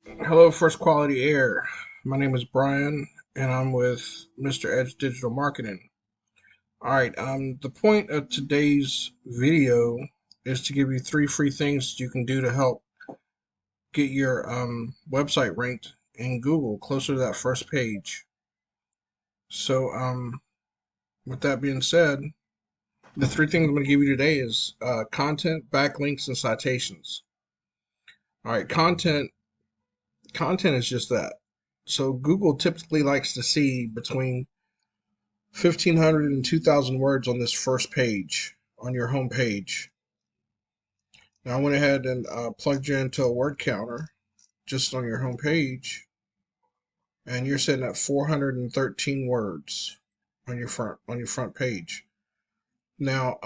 Hello, First Quality Air. My name is Brian, and I'm with Mr.Edge Digital Marketing. All right, the point of today's video is to give you three free things you can do to help get your website ranked in Google closer to that first page. So, with that being said, the three things I'm going to give you today is content, backlinks, and citations. All right, content is just that. So Google typically likes to see between 1,500 and 2,000 words on this first page on your home page. Now I went ahead and plugged you into a word counter just on your home page, and you're sitting at 413 words on your front page. Now,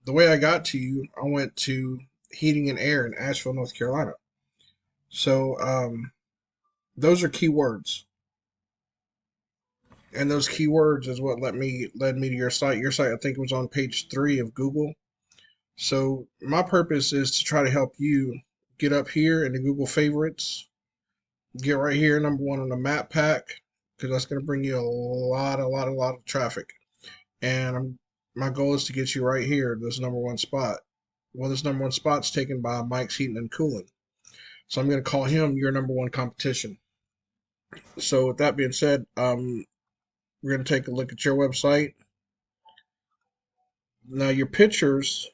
the way I got to you, I went to heating and air in Asheville, North Carolina. So those are keywords, and those keywords is what led me to your site. Your site, I think, was on page 3 of Google. So my purpose is to try to help you get up here in the Google favorites, get right here number one on the map pack, because that's going to bring you a lot of traffic. And my goal is to get you right here, this number one spot. Well, this number one spot's taken by Mike's Heating and Cooling. So I'm going to call him your number one competition. So with that being said, we're going to take a look at your website. Now your pictures,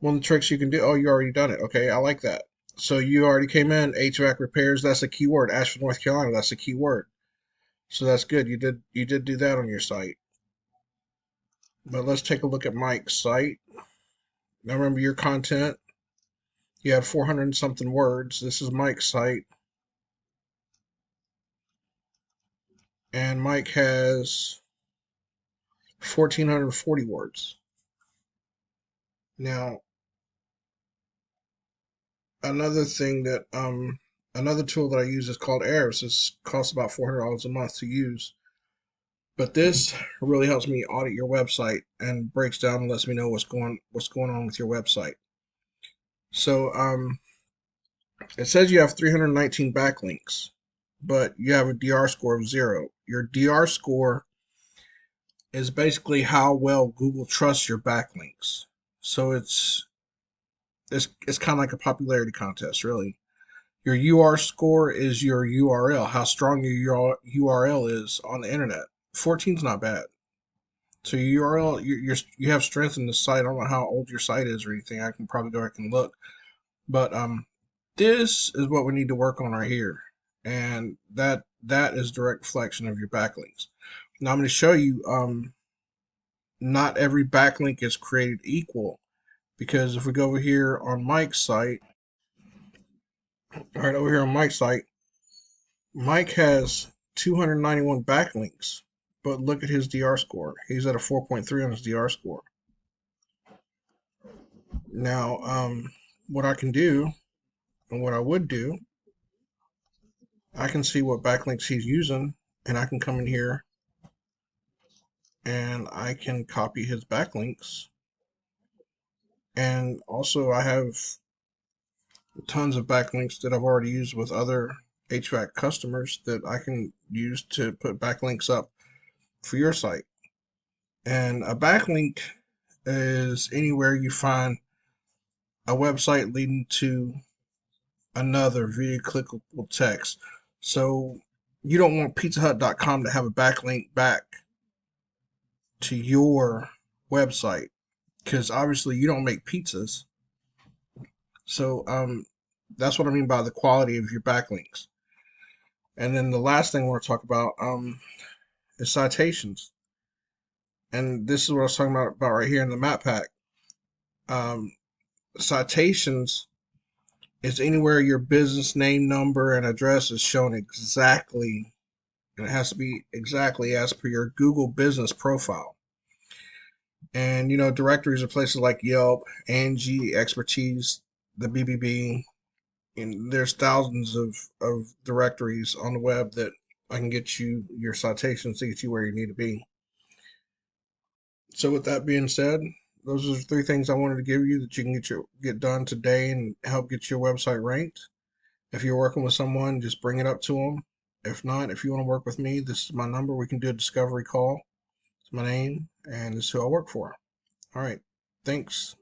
one of the tricks you can do. Oh, you already done it. Okay, I like that. So you already came in HVAC repairs. That's a keyword. Asheville, North Carolina. That's a keyword. So that's good. You did do that on your site. But let's take a look at Mike's site. Now remember your content. You had 400 and something words. This is Mike's site, and Mike has 1,440 words. Now another thing that another tool that I use is called Airus. This costs about $400 a month to use. But this really helps me audit your website and breaks down and lets me know what's going on with your website. So it says you have 319 backlinks, but you have a DR score of 0. Your DR score is basically how well Google trusts your backlinks. So it's kind of like a popularity contest, really. Your UR score is your URL, how strong your URL is on the internet. 14 is not bad. So your URL, you have strength in the site. I don't know how old your site is or anything. I can probably go back and look, but this is what we need to work on right here, and that is direct reflection of your backlinks. Now I'm going to show you. Not every backlink is created equal, because if we go over here on Mike's site, all right, over here on Mike's site, Mike has 291 backlinks, but look at his DR score. He's at a 4.3 on his DR score. Now, what I can do and what I would do, I can see what backlinks he's using, and I can come in here and I can copy his backlinks. And also, I have tons of backlinks that I've already used with other HVAC customers that I can use to put backlinks up for your site. And a backlink is anywhere you find a website leading to another via clickable text. So you don't want pizzahut.com to have a backlink back to your website, because obviously you don't make pizzas. So that's what I mean by the quality of your backlinks. And then the last thing I want to talk about is citations. And this is what I was talking about right here in the map pack. Um, citations is anywhere your business name, number, and address is shown exactly, and it has to be exactly as per your Google business profile. And directories are places like Yelp, Angie, Expertise, the BBB, and there's thousands of directories on the web that I can get you your citations to get you where you need to be. So with that being said, those are the three things I wanted to give you that you can get done today and help get your website ranked. If you're working with someone, just bring it up to them. If not, if you want to work with me, this is my number. We can do a discovery call. It's my name, and this is who I work for. All right. Thanks.